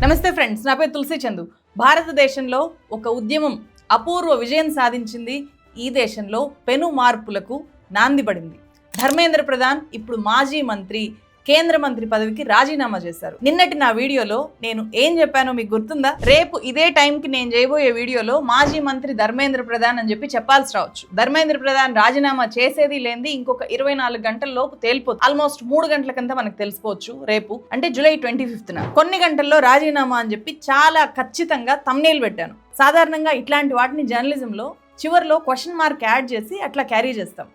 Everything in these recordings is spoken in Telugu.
నమస్తే ఫ్రెండ్స్, నా పేరు తులసి చందు. భారతదేశంలో ఒక ఉద్యమం అపూర్వ విజయం సాధించింది. ఈ దేశంలో పెను మార్పులకు నాంది పడింది. ధర్మేంద్ర ప్రధాన్ ఇప్పుడు మాజీ మంత్రి, కేంద్ర మంత్రి పదవికి రాజీనామా చేశారు. నిన్నటి నా వీడియోలో నేను ఏం చెప్పానో మీకు గుర్తుందా? రేపు ఇదే టైంకి నేను చేయబోయే వీడియోలో మాజీ మంత్రి ధర్మేంద్ర ప్రధాన్ అని చెప్పి చెప్పాల్సి రావచ్చు. ధర్మేంద్ర ప్రధాన్ రాజీనామా చేసేది లేనిది ఇంకొక 24 గంటల లోపు తేలిపోతుంది. ఆల్మోస్ట్ 3 గంటల కింద మనకు తెలిసిపోవచ్చు. రేపు అంటే జూలై 25న కొన్ని గంటల్లో రాజీనామా అని చెప్పి చాలా ఖచ్చితంగా థంబ్నెయిల్ పెట్టాను. సాధారణంగా ఇట్లాంటి వాటిని జర్నలిజంలో చివరిలో క్వశ్చన్ మార్క్ యాడ్ చేసి అట్లా క్యారీ చేస్తాం.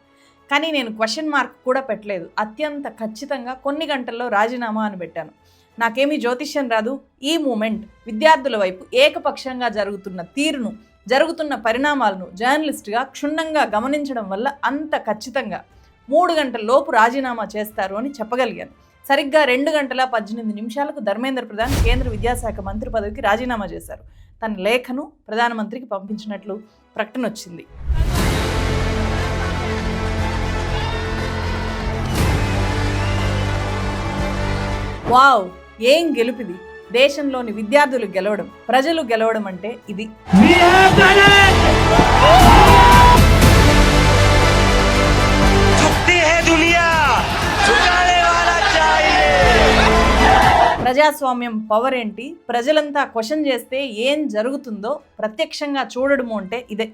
కానీ నేను క్వశ్చన్ మార్క్ కూడా పెట్టలేదు. అత్యంత ఖచ్చితంగా కొన్ని గంటల్లో రాజీనామా అని పెట్టాను. నాకేమీ జ్యోతిష్యం రాదు. ఈ మూమెంట్ విద్యార్థుల వైపు ఏకపక్షంగా జరుగుతున్న తీరును, జరుగుతున్న పరిణామాలను జర్నలిస్ట్గా క్షుణ్ణంగా గమనించడం వల్ల అంత ఖచ్చితంగా 3 గంటల లోపు రాజీనామా చేస్తారు అని చెప్పగలిగాను. సరిగ్గా 2 గంటల 18 నిమిషాలకు ధర్మేంద్ర ప్రధాన్ కేంద్ర విద్యాశాఖ మంత్రి పదవికి రాజీనామా చేశారు. తన లేఖను ప్రధానమంత్రికి పంపించినట్లు ప్రకటన వచ్చింది. వావ్, ఏం గెలుపిది! దేశంలోని విద్యార్థులు గెలవడం, ప్రజలు గెలవడం అంటే ఇది. ప్రజాస్వామ్యం పవర్ ఏంటి, ప్రజలంతా క్వశ్చన్ చేస్తే ఏం జరుగుతుందో ప్రత్యక్షంగా చూడడము అంటే ఇదే.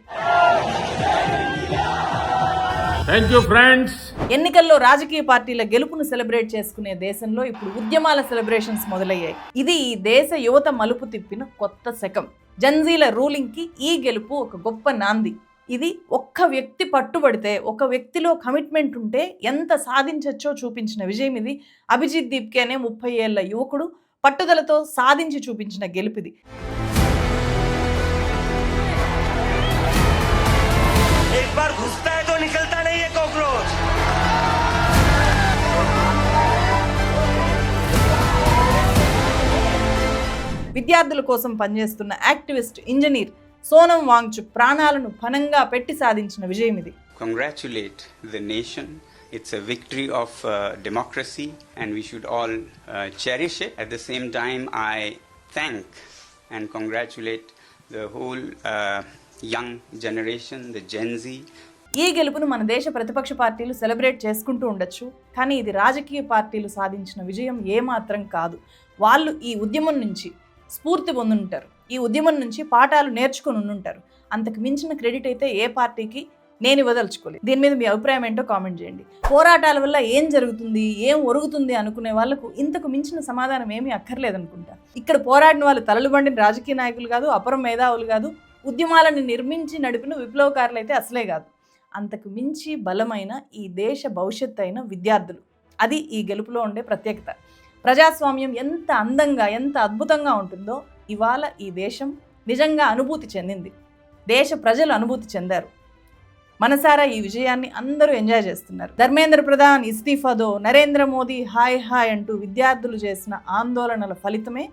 Thank you friends. ఎన్నికల్లో రాజకీయ పార్టీల గెలుపును సెలబ్రేట్ చేసుకునే దేశంలో ఇప్పుడు ఉద్యమాల సెలబ్రేషన్స్ మొదలయ్యాయి. ఇది ఈ దేశ యువత మలుపు తిప్పిన కొత్త శకం. జన్జీల రూలింగ్ కి ఈ గెలుపు ఒక గొప్ప నాంది. ఇది ఒక్క వ్యక్తి పట్టుబడితే, ఒక వ్యక్తిలో కమిట్మెంట్ ఉంటే ఎంత సాధించచ్చో చూపించిన విజయం ఇది. అభిజిత్ దీప్కే అనే 30 ఏళ్ల యువకుడు పట్టుదలతో సాధించి చూపించిన గెలుపిది. విద్యార్థుల కోసం పనిచేస్తున్న యాక్టివిస్ట్ ఇంజనీర్ సోనం వాంగ్చుక్ ప్రాణాలను పణంగా పెట్టి సాధించిన విజయం ఇది. Congratulate the nation. It's a victory of democracy and we should all cherish it. At the same time, I thank and congratulate the whole young generation, the Gen Z. ఈ గెలుపును మన దేశ ప్రతిపక్ష పార్టీలు సెలబ్రేట్ చేసుకుంటూ ఉండొచ్చు. కానీ ఇది రాజకీయ పార్టీలు సాధించిన విజయం ఏమాత్రం కాదు. వాళ్ళు ఈ ఉద్యమం నుంచి స్ఫూర్తి పొందుంటారు, ఈ ఉద్యమం నుంచి పాఠాలు నేర్చుకుని ఉండుంటారు. అంతకు మించిన క్రెడిట్ అయితే ఏ పార్టీకి నేను ఇవ్వదలుచుకోలేదు. దీని మీద మీ అభిప్రాయం ఏంటో కామెంట్ చేయండి. పోరాటాల వల్ల ఏం జరుగుతుంది, ఏం ఒరుగుతుంది అనుకునే వాళ్ళకు ఇంతకు మించిన సమాధానం ఏమీ అక్కర్లేదనుకుంటా. ఇక్కడ పోరాడిన వాళ్ళు తలలు బండిన రాజకీయ నాయకులు కాదు, అపర మేధావులు కాదు, ఉద్యమాలను నిర్మించి నడిపిన విప్లవకారులు అయితే అసలే కాదు. అంతకు మించి బలమైన ఈ దేశ భవిష్యత్తు అయిన విద్యార్థులు. అది ఈ గెలుపులో ఉండే ప్రత్యేకత. ప్రజాస్వామ్యం ఎంత అందంగా, ఎంత అద్భుతంగా ఉంటుందో ఇవాళ ఈ దేశం నిజంగా అనుభూతి చెందింది. దేశ ప్రజలు అనుభూతి చెందారు. మనసారా ఈ విజయాన్ని అందరూ ఎంజాయ్ చేస్తున్నారు. ధర్మేంద్ర ప్రధాన్ ఇస్తీఫాదో, నరేంద్ర మోదీ హాయ్ హాయ్ అంటూ విద్యార్థులు చేసిన ఆందోళనల ఫలితమే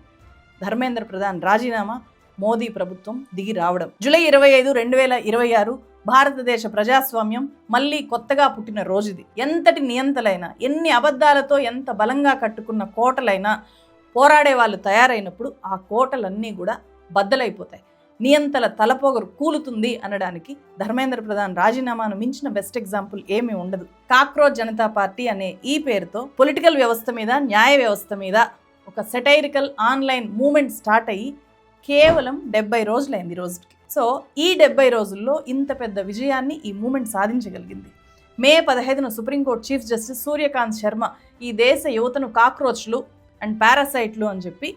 ధర్మేంద్ర ప్రధాన్ రాజీనామా, మోదీ ప్రభుత్వం దిగి రావడం. జూలై 25, 2026 భారతదేశ ప్రజాస్వామ్యం మళ్ళీ కొత్తగా పుట్టిన రోజుది. ఎంతటి నియంతలైనా, ఎన్ని అబద్ధాలతో ఎంత బలంగా కట్టుకున్న కోటలైనా పోరాడే వాళ్ళు తయారైనప్పుడు ఆ కోటలన్నీ కూడా బద్దలైపోతాయి. నియంతల తలపోగరు కూలుతుంది అనడానికి ధర్మేంద్ర ప్రధాన్ రాజీనామాను మించిన బెస్ట్ ఎగ్జాంపుల్ ఏమీ ఉండదు. కాక్రోచ్ జనతా పార్టీ అనే ఈ పేరుతో పొలిటికల్ వ్యవస్థ మీద, న్యాయ వ్యవస్థ మీద ఒక సెటైరికల్ ఆన్లైన్ మూమెంట్ స్టార్ట్ అయ్యి కేవలం 70 రోజులైంది రోజుకి. సో ఈ 70 రోజుల్లో ఇంత పెద్ద విజయాన్ని ఈ మూమెంట్ సాధించగలిగింది. మే 15న supreme court chief justice Suryakant Sharma ఈ దేశ యువతను కాక్రోచ్లు అండ్ పారాసైట్లు అని చెప్పి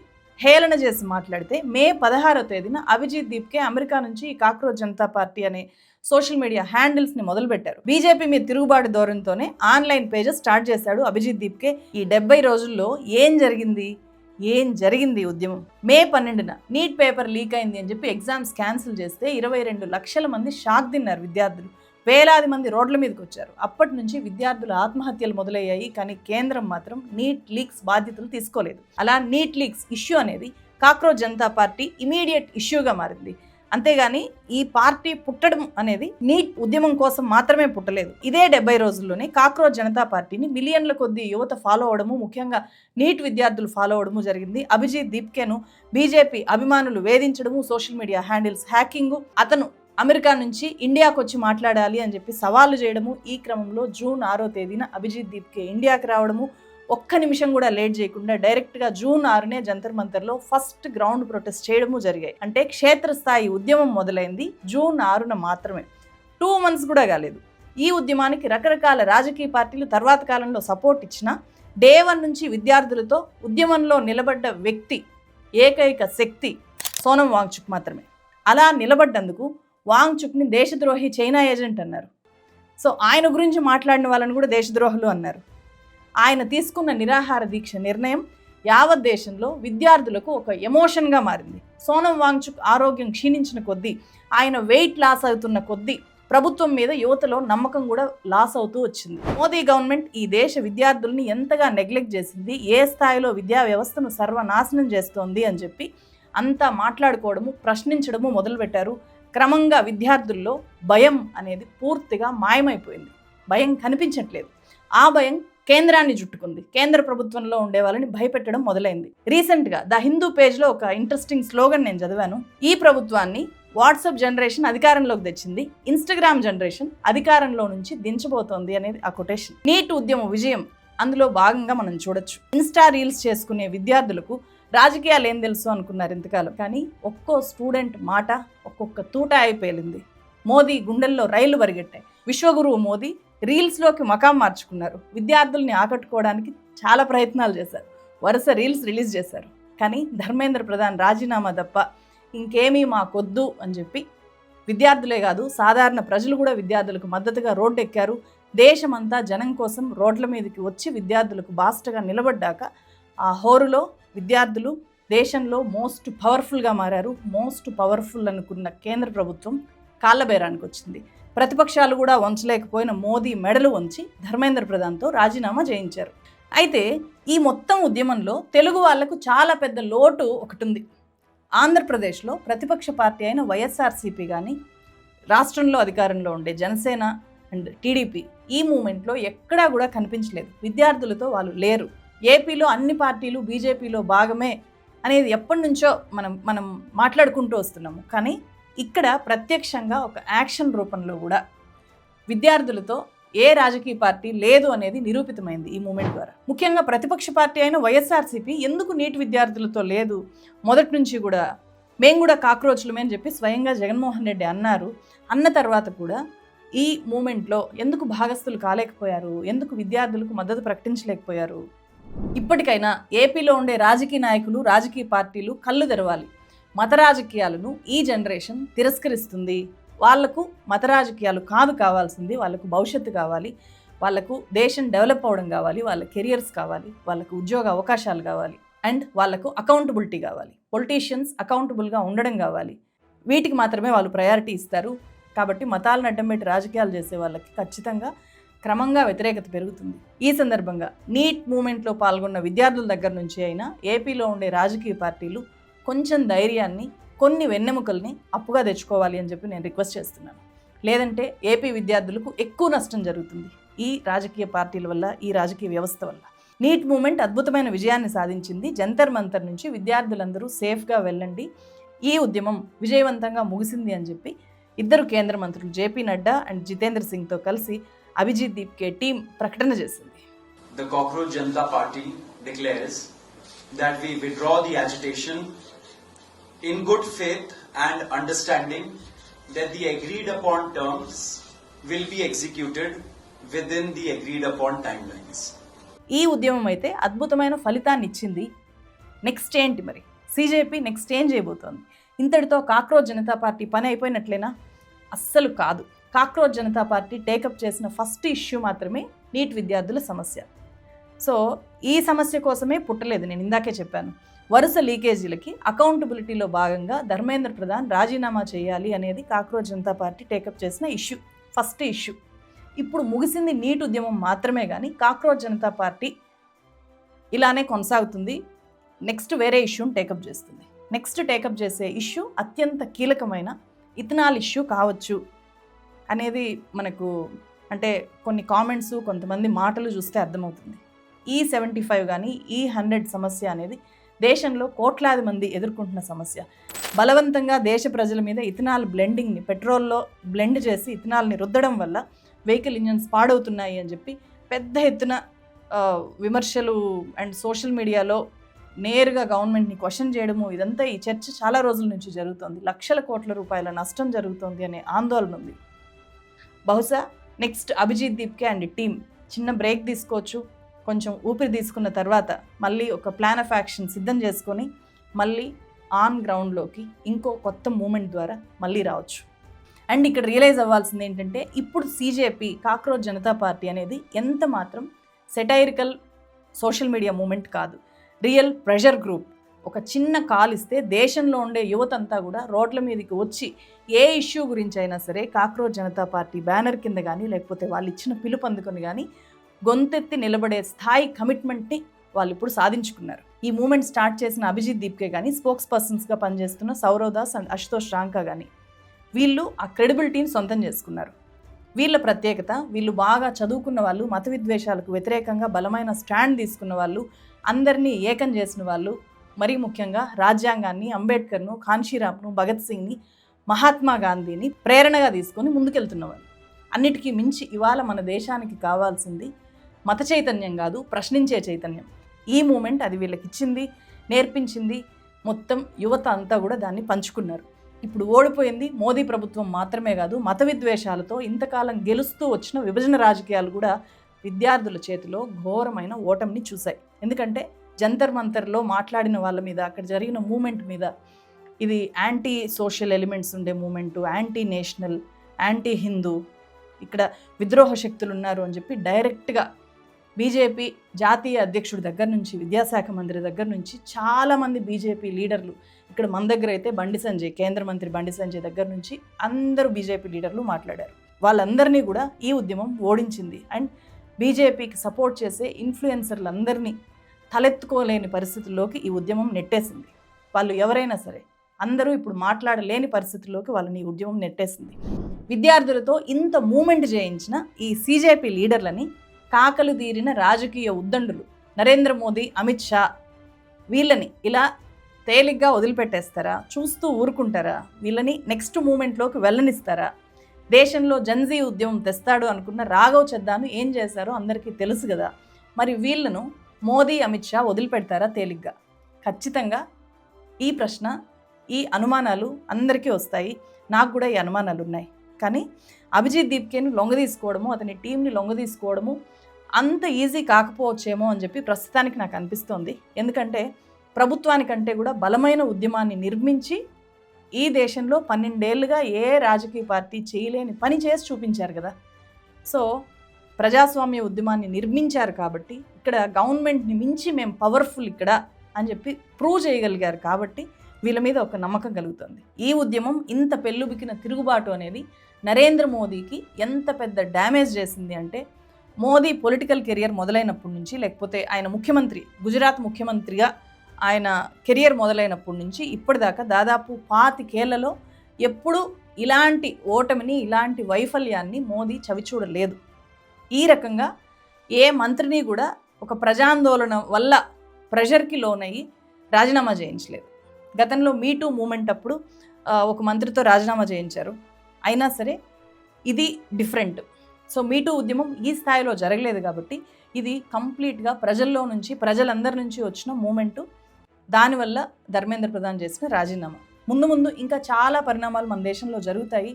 హేళన చేసి మాట్లాడితే, మే 16వ తేదీన అభిజిత్ దీప్కే అమెరికా నుంచి ఈ కాక్రోచ్ జనతా పార్టీ అనే సోషల్ మీడియా హ్యాండిల్స్ని మొదలుపెట్టారు. బీజేపీ మీద తిరుగుబాటు ధోరణితోనే ఆన్లైన్ పేజెస్ స్టార్ట్ చేశాడు అభిజిత్ దీప్కే. ఈ 70 రోజుల్లో ఏం జరిగింది ఉద్యమం. మే 12న నీట్ పేపర్ లీక్ అయింది అని చెప్పి ఎగ్జామ్స్ క్యాన్సిల్ చేస్తే 22 లక్షల మంది షాక్ తిన్నారు విద్యార్థులు. వేలాది మంది రోడ్ల మీదకి వచ్చారు. అప్పటి నుంచి విద్యార్థుల ఆత్మహత్యలు మొదలయ్యాయి. కానీ కేంద్రం మాత్రం నీట్ లీక్స్ బాధ్యతలు తీసుకోలేదు. అలా నీట్ లీక్స్ ఇష్యూ అనేది కాక్రోచ్ జనతా పార్టీ ఇమీడియట్ ఇష్యూగా మారింది. అంతేగాని ఈ పార్టీ పుట్టడం అనేది నీట్ ఉద్యమం కోసం మాత్రమే పుట్టలేదు. ఇదే 70 రోజుల్లోనే కాక్రోచ్ జనతా పార్టీని మిలియన్ల కొద్ది యువత ఫాలో అవడము, ముఖ్యంగా నీట్ విద్యార్థులు ఫాలో అవడము జరిగింది. అభిజిత్ దీప్కేను బీజేపీ అభిమానులు వేధించడము, సోషల్ మీడియా హ్యాండిల్స్ హ్యాకింగ్, అతను అమెరికా నుంచి ఇండియాకు వచ్చి మాట్లాడాలి అని చెప్పి సవాలు చేయడము. ఈ క్రమంలో జూన్ 6వ తేదీన అభిజిత్ దీప్కే ఇండియాకి రావడము, ఒక్క నిమిషం కూడా లేట్ చేయకుండా డైరెక్ట్గా జూన్ 6నే జంతర్ మంతర్లో ఫస్ట్ గ్రౌండ్ ప్రొటెస్ట్ చేయడము జరిగాయి. అంటే క్షేత్రస్థాయి ఉద్యమం మొదలైంది జూన్ 6న మాత్రమే, 2 months కూడా కాలేదు. ఈ ఉద్యమానికి రకరకాల రాజకీయ పార్టీలు తర్వాత కాలంలో సపోర్ట్ ఇచ్చినా డే 1 నుంచి విద్యార్థులతో ఉద్యమంలో నిలబడ్డ వ్యక్తి, ఏకైక శక్తి సోనం వాంగ్చుక్ మాత్రమే. అలా నిలబడ్డందుకు వాంగ్చుక్ని దేశద్రోహి, చైనా ఏజెంట్ అన్నారు. సో ఆయన గురించి మాట్లాడిన వాళ్ళని కూడా దేశద్రోహులు అన్నారు. ఆయన తీసుకున్న నిరాహార దీక్ష నిర్ణయం యావత్ దేశంలో విద్యార్థులకు ఒక ఎమోషన్గా మారింది. సోనం వాంగ్చుక్ ఆరోగ్యం క్షీణించిన కొద్దీ, ఆయన వెయిట్ లాస్ అవుతున్న కొద్దీ ప్రభుత్వం మీద యువతలో నమ్మకం కూడా లాస్ అవుతూ వచ్చింది. మోదీ గవర్నమెంట్ ఈ దేశ విద్యార్థుల్ని ఎంతగా నెగ్లెక్ట్ చేసింది, ఏ స్థాయిలో విద్యా వ్యవస్థను సర్వనాశనం చేస్తోంది అని చెప్పి అంతా మాట్లాడుకోవడము, ప్రశ్నించడము మొదలుపెట్టారు. క్రమంగా విద్యార్థుల్లో భయం అనేది పూర్తిగా మాయమైపోయింది. భయం కనిపించట్లేదు. ఆ భయం కేంద్రాన్ని చుట్టుకుంది. కేంద్ర ప్రభుత్వంలో ఉండే వాళ్ళని భయపెట్టడం మొదలైంది. రీసెంట్గా ద హిందూ పేజ్లో ఒక ఇంట్రెస్టింగ్ స్లోగన్ నేను చదివాను. ఈ ప్రభుత్వాన్ని వాట్సాప్ జనరేషన్ అధికారంలోకి తెచ్చింది, ఇన్స్టాగ్రామ్ జనరేషన్ అధికారంలో నుంచి దించబోతోంది అనేది ఆ కొటేషన్. నీట్ ఉద్యమ విజయం అందులో భాగంగా మనం చూడొచ్చు. ఇన్స్టా రీల్స్ చేసుకునే విద్యార్థులకు రాజకీయాలు ఏం తెలుసు అనుకున్నారు ఇంతకాలం, కానీ ఒక్కో స్టూడెంట్ మాట ఒక్కొక్క తూట అయిపోయింది. మోదీ గుండెల్లో రైళ్లు పరిగెట్టాయి. విశ్వగురువు మోదీ రీల్స్లోకి మకాం మార్చుకున్నారు. విద్యార్థుల్ని ఆకట్టుకోవడానికి చాలా ప్రయత్నాలు చేశారు, వరుస రీల్స్ రిలీజ్ చేశారు. కానీ ధర్మేంద్ర ప్రధాన్ రాజీనామా తప్ప ఇంకేమీ మాకొద్దు అని చెప్పి విద్యార్థులే కాదు సాధారణ ప్రజలు కూడా విద్యార్థులకు మద్దతుగా రోడ్డు ఎక్కారు. దేశమంతా జనం కోసం రోడ్ల మీదకి వచ్చి విద్యార్థులకు బాస్టగా నిలబడ్డాక ఆ హోరులో విద్యార్థులు దేశంలో మోస్ట్ పవర్ఫుల్గా మారారు. మోస్ట్ పవర్ఫుల్ అనుకున్న కేంద్ర ప్రభుత్వం కాళ్ళబేరానికి వచ్చింది. ప్రతిపక్షాలు కూడా వంచలేకపోయిన మోదీ మెడలు వంచి ధర్మేంద్ర ప్రధాన్తో రాజీనామా చేయించారు. అయితే ఈ మొత్తం ఉద్యమంలో తెలుగు వాళ్లకు చాలా పెద్ద లోటు ఒకటి ఉంది. ఆంధ్రప్రదేశ్లో ప్రతిపక్ష పార్టీ అయిన వైఎస్ఆర్సీపీ కానీ, రాష్ట్రంలో అధికారంలో ఉండే జనసేన అండ్ టీడీపీ ఈ మూమెంట్లో ఎక్కడా కూడా కనిపించలేదు. విద్యార్థులతో వాళ్ళు లేరు. ఏపీలో అన్ని పార్టీలు బీజేపీలో భాగమే అనేది ఎప్పటి నుంచో మనం మాట్లాడుకుంటూ వస్తున్నాము. కానీ ఇక్కడ ప్రత్యక్షంగా ఒక యాక్షన్ రూపంలో కూడా విద్యార్థులతో ఏ రాజకీయ పార్టీ లేదు అనేది నిరూపితమైంది ఈ మూమెంట్ ద్వారా. ముఖ్యంగా ప్రతిపక్ష పార్టీ అయిన వైఎస్ఆర్సీపీ ఎందుకు నీట్ విద్యార్థులతో లేదు, మొదటి నుంచి కూడా మేము కూడా కాక్రోచ్లమే అని చెప్పి స్వయంగా జగన్మోహన్ రెడ్డి అన్నారు. అన్న తర్వాత కూడా ఈ మూమెంట్లో ఎందుకు భాగస్థులు కాలేకపోయారు, ఎందుకు విద్యార్థులకు మద్దతు ప్రకటించలేకపోయారు? ఇప్పటికైనా ఏపీలో ఉండే రాజకీయ నాయకులు, రాజకీయ పార్టీలు కళ్ళు తెరవాలి. మత రాజకీయాలను ఈ జనరేషన్ తిరస్కరిస్తుంది. వాళ్లకు మత రాజకీయాలు కాదు కావాల్సింది, వాళ్ళకు భవిష్యత్తు కావాలి, వాళ్ళకు దేశం డెవలప్ అవ్వడం కావాలి, వాళ్ళ కెరియర్స్ కావాలి, వాళ్ళకు ఉద్యోగ అవకాశాలు కావాలి, అండ్ వాళ్ళకు అకౌంటబిలిటీ కావాలి. పొలిటీషియన్స్ అకౌంటబుల్గా ఉండడం కావాలి. వీటికి మాత్రమే వాళ్ళు ప్రయారిటీ ఇస్తారు. కాబట్టి మతాలను అడ్డం పెట్టి రాజకీయాలు చేసే వాళ్ళకి ఖచ్చితంగా క్రమంగా వ్యతిరేకత పెరుగుతుంది. ఈ సందర్భంగా నీట్ మూమెంట్లో పాల్గొన్న విద్యార్థుల దగ్గర నుంచి అయినా ఏపీలో ఉండే రాజకీయ పార్టీలు కొంచెం ధైర్యాన్ని, కొన్ని వెన్నెముకల్ని అప్పుగా తెచ్చుకోవాలి అని చెప్పి నేను రిక్వెస్ట్ చేస్తున్నాను. లేదంటే ఏపీ విద్యార్థులకు ఎక్కువ నష్టం జరుగుతుంది ఈ రాజకీయ పార్టీల వల్ల, ఈ రాజకీయ వ్యవస్థ వల్ల. నీట్ మూమెంట్ అద్భుతమైన విజయాన్ని సాధించింది. జంతర్ మంతర్ నుంచి విద్యార్థులందరూ సేఫ్గా వెళ్ళండి, ఈ ఉద్యమం విజయవంతంగా ముగిసింది అని చెప్పి ఇద్దరు కేంద్ర మంత్రులు జేపీ నడ్డా అండ్ జితేంద్ర సింగ్తో కలిసి అభిజిత్ దీప్కే టీం ప్రకటన చేసింది. The Cockroach Janata Party declares that we withdraw the agitation in good faith and understanding that the agreed upon terms will be executed within the agreed upon timelines. ఈ ఉద్యమం అయితే అద్భుతమైన ఫలితాన్ని ఇచ్చింది. నెక్స్ట్ ఏంటి మరి? సీజేపీ నెక్స్ట్ ఏం చేయబోతోంది? ఇంతటితో కాక్రోచ్ జనతా పార్టీ పని అయిపోయినట్లేనా? అస్సలు కాదు. కాక్రోచ్ జనతా పార్టీ టేకప్ చేసిన ఫస్ట్ ఇష్యూ మాత్రమే నీట్ విద్యార్థుల సమస్య. సో ఈ సమస్య కోసమే పుట్టలేదు. నేను ఇందాకే చెప్పాను, వరుస లీకేజీలకి అకౌంటబిలిటీలో భాగంగా ధర్మేంద్ర ప్రధాన్ రాజీనామా చేయాలి అనేది కాక్రోచ్ జనతా పార్టీ టేకప్ చేసిన ఇష్యూ, ఫస్ట్ ఇష్యూ. ఇప్పుడు ముగిసింది నీట్ ఉద్యమం మాత్రమే, కానీ కాక్రోచ్ జనతా పార్టీ ఇలానే కొనసాగుతుంది. నెక్స్ట్ వేరే ఇష్యూని టేకప్ చేస్తుంది. నెక్స్ట్ టేకప్ చేసే ఇష్యూ అత్యంత కీలకమైన ఇథనాల్ ఇష్యూ కావచ్చు అనేది మనకు అంటే కొన్ని కామెంట్స్ కొంతమంది మాటలు చూస్తే అర్థమవుతుంది. ఈ 75 కానీ ఈ 100 సమస్య అనేది దేశంలో కోట్లాది మంది ఎదుర్కొంటున్న సమస్య. బలవంతంగా దేశ ప్రజల మీద ఇథనాల్ బ్లెండింగ్ని పెట్రోల్లో బ్లెండ్ చేసి ఇథనాల్ని రుద్దడం వల్ల వెహికల్ ఇంజన్స్ పాడవుతున్నాయి అని చెప్పి పెద్ద ఎత్తున విమర్శలు అండ్ సోషల్ మీడియాలో నేరుగా గవర్నమెంట్ని క్వశ్చన్ చేయడము, ఇదంతా ఈ చర్చ చాలా రోజుల నుంచి జరుగుతుంది. లక్షల కోట్ల రూపాయల నష్టం జరుగుతుంది అనే ఆందోళన ఉంది. బహుశా next Abhijit Deepke and team చిన్న బ్రేక్ తీసుకోవచ్చు. కొంచెం ఊపిరి తీసుకున్న తర్వాత మళ్ళీ ఒక ప్లాన్ ఆఫ్ యాక్షన్ సిద్ధం చేసుకొని మళ్ళీ ఆన్ గ్రౌండ్లోకి ఇంకో కొత్త మూమెంట్ ద్వారా మళ్ళీ రావచ్చు. అండ్ ఇక్కడ రియలైజ్ అవ్వాల్సింది ఏంటంటే ఇప్పుడు CJP కాక్రోచ్ జనతా పార్టీ అనేది ఎంత మాత్రం సెటైరికల్ సోషల్ మీడియా మూమెంట్ కాదు, రియల్ ప్రెషర్ గ్రూప్. ఒక చిన్న కాల్ ఇస్తే దేశంలో ఉండే యువతంతా కూడా రోడ్ల మీదకి వచ్చి ఏ ఇష్యూ గురించి అయినా సరే కాక్రోచ్ జనతా పార్టీ బ్యానర్ కింద కానీ లేకపోతే వాళ్ళు ఇచ్చిన పిలుపు అందుకొని కానీ గొంతెత్తి నిలబడే స్థాయి కమిట్మెంట్ని వాళ్ళు ఇప్పుడు సాధించుకున్నారు. ఈ మూమెంట్ స్టార్ట్ చేసిన అభిజిత్ దీప్కే కానీ స్పోక్స్ పర్సన్స్గా పనిచేస్తున్న సౌరవ్ దాస్ అండ్ అశుతోష్ రాంకా కానీ వీళ్ళు ఆ క్రెడిబిలిటీని సొంతం చేసుకున్నారు. వీళ్ళ ప్రత్యేకత, వీళ్ళు బాగా చదువుకున్న వాళ్ళు, మత విద్వేషాలకు వ్యతిరేకంగా బలమైన స్టాండ్ తీసుకున్న వాళ్ళు, అందరినీ ఏకం చేసిన వాళ్ళు, మరీ ముఖ్యంగా రాజ్యాంగాన్ని, అంబేద్కర్ను, కాన్షీరామ్ను, భగత్ సింగ్ని, మహాత్మా గాంధీని ప్రేరణగా తీసుకొని ముందుకెళ్తున్న వాళ్ళు. అన్నిటికీ మించి ఇవాళ మన దేశానికి కావాల్సింది మత చైతన్యం కాదు, ప్రశ్నించే చైతన్యం. ఈ మూమెంట్ అది వీళ్ళకి ఇచ్చింది, నేర్పించింది. మొత్తం యువత అంతా కూడా దాన్ని పంచుకున్నారు. ఇప్పుడు ఓడిపోయింది మోదీ ప్రభుత్వం మాత్రమే కాదు, మత విద్వేషాలతో ఇంతకాలం గెలుస్తూ వచ్చిన విభజన రాజకీయాలు కూడా విద్యార్థుల చేతిలో ఘోరమైన ఓటమిని చూశాయి. ఎందుకంటే జంతర్ మంతర్లో మాట్లాడిన వాళ్ళ మీద, అక్కడ జరిగిన మూమెంట్ మీద ఇది యాంటీ సోషల్ ఎలిమెంట్స్ ఉండే movement, anti national, anti Hindu, ఇక్కడ విద్రోహ శక్తులు ఉన్నారు అని చెప్పి డైరెక్ట్గా బీజేపీ జాతీయ అధ్యక్షుడి దగ్గర నుంచి, విద్యాశాఖ మంత్రి దగ్గర నుంచి చాలామంది బీజేపీ లీడర్లు, ఇక్కడ మన దగ్గర అయితే బండి సంజయ్, కేంద్ర మంత్రి బండి సంజయ్ దగ్గర నుంచి అందరూ బీజేపీ లీడర్లు మాట్లాడారు. వాళ్ళందరినీ కూడా ఈ ఉద్యమం ఓడించింది. అండ్ బీజేపీకి సపోర్ట్ చేసే ఇన్ఫ్లుయెన్సర్లందరినీ తలెత్తుకోలేని పరిస్థితుల్లోకి ఈ ఉద్యమం నెట్టేసింది. వాళ్ళు ఎవరైనా సరే అందరూ ఇప్పుడు మాట్లాడలేని పరిస్థితుల్లోకి వాళ్ళని ఈ ఉద్యమం నెట్టేసింది. విద్యార్థులతో ఇంత మూమెంట్ చేయించిన ఈ CJP లీడర్లని కాకలు తీరిన రాజకీయ ఉద్దండులు నరేంద్ర మోదీ, అమిత్ షా వీళ్ళని ఇలా తేలిగ్గా వదిలిపెట్టేస్తారా? చూస్తూ ఊరుకుంటారా? వీళ్ళని నెక్స్ట్ మూమెంట్లోకి వెళ్ళనిస్తారా? దేశంలో జన్జీ ఉద్యమం తెస్తాడు అనుకున్న రాఘవ్ చద్దాను ఏం చేశారో అందరికీ తెలుసు కదా. మరి వీళ్ళను మోదీ, అమిత్ షా వదిలిపెడతారా తేలిగ్గా? ఖచ్చితంగా ఈ ప్రశ్న, ఈ అనుమానాలు అందరికీ వస్తాయి. నాకు కూడా ఈ అనుమానాలు ఉన్నాయి. కానీ అభిజిత్ దీప్కేని లొంగదీసుకోవడము, అతని టీంని లొంగదీసుకోవడము అంత ఈజీ కాకపోవచ్చేమో అని చెప్పి ప్రస్తుతానికి నాకు అనిపిస్తోంది. ఎందుకంటే ప్రభుత్వానికంటే కూడా బలమైన ఉద్యమాన్ని నిర్మించి ఈ దేశంలో 12 ఏళ్ళుగా ఏ రాజకీయ పార్టీ చేయలేని పని చేసి చూపించారు కదా. సో ప్రజాస్వామ్య ఉద్యమాన్ని నిర్మించారు కాబట్టి ఇక్కడ గవర్నమెంట్ని మించి మేము పవర్ఫుల్ ఇక్కడ అని చెప్పి ప్రూవ్ చేయగలిగారు కాబట్టి వీళ్ళ మీద ఒక నమ్మకం కలుగుతుంది. ఈ ఉద్యమం ఇంత పెళ్ళుబికిన తిరుగుబాటు అనేది నరేంద్ర మోదీకి ఎంత పెద్ద డ్యామేజ్ చేసింది అంటే, మోదీ పొలిటికల్ కెరియర్ మొదలైనప్పటి నుంచి, లేకపోతే ఆయన ముఖ్యమంత్రి, గుజరాత్ ముఖ్యమంత్రిగా ఆయన కెరియర్ మొదలైనప్పటి నుంచి ఇప్పటిదాకా దాదాపు 25 ఏళ్లలో ఎప్పుడు ఇలాంటి ఓటమిని, ఇలాంటి వైఫల్యాన్ని మోదీ చవిచూడలేదు. ఈ రకంగా ఏ మంత్రిని కూడా ఒక ప్రజాందోళన వల్ల ప్రెషర్కి లోనయ్యి రాజీనామా చేయించలేదు. గతంలో మీటూ మూమెంట్ అప్పుడు ఒక మంత్రితో రాజీనామా చేయించారు. అయినా సరే ఇది డిఫరెంట్. సో మీటూ ఉద్యమం ఈ స్థాయిలో జరగలేదు కాబట్టి ఇది కంప్లీట్గా ప్రజల్లో నుంచి, ప్రజలందరి నుంచి వచ్చిన మూమెంటు. దానివల్ల ధర్మేంద్ర ప్రధాన్ చేసిన రాజీనామా. ముందు ముందు ఇంకా చాలా పరిణామాలు మన దేశంలో జరుగుతాయి.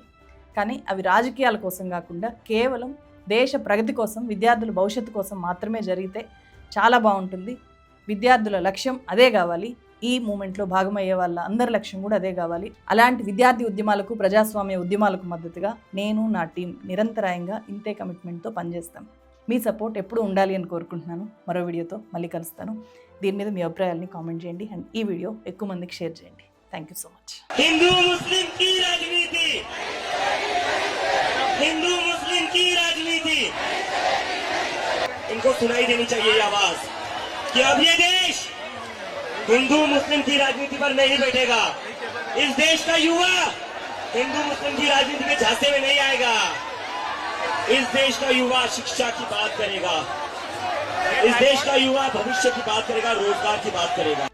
కానీ అవి రాజకీయాల కోసం కాకుండా కేవలం దేశ ప్రగతి కోసం, విద్యార్థుల భవిష్యత్తు కోసం మాత్రమే జరిగితే చాలా బాగుంటుంది. విద్యార్థుల లక్ష్యం అదే కావాలి. ఈ మూమెంట్లో భాగమయ్యే వాళ్ళ అందరి లక్ష్యం కూడా అదే కావాలి. అలాంటి విద్యార్థి ఉద్యమాలకు, ప్రజాస్వామ్య ఉద్యమాలకు మద్దతుగా నేను, నా టీం నిరంతరాయంగా ఇంతే కమిట్మెంట్తో పనిచేస్తాం. మీ సపోర్ట్ ఎప్పుడు ఉండాలి అని కోరుకుంటున్నాను. మరో వీడియోతో మళ్ళీ కలుస్తాను. దీని మీద మీ అభిప్రాయాలని కామెంట్ చేయండి అండ్ ఈ వీడియో ఎక్కువ మందికి షేర్ చేయండి. Thank you so much. Hindu Muslim की राजनीति, हिंदू मुस्लिम की राजनीति, इनको सुनाई देनी चाहिए ये आवाज कि अब ये देश हिंदू मुस्लिम की राजनीति पर नहीं बैठेगा। इस देश का युवा हिंदू मुस्लिम की राजनीति के झांसे में नहीं आएगा। इस देश का युवा शिक्षा की बात करेगा, इस देश का युवा भविष्य की बात करेगा, रोजगार की बात करेगा।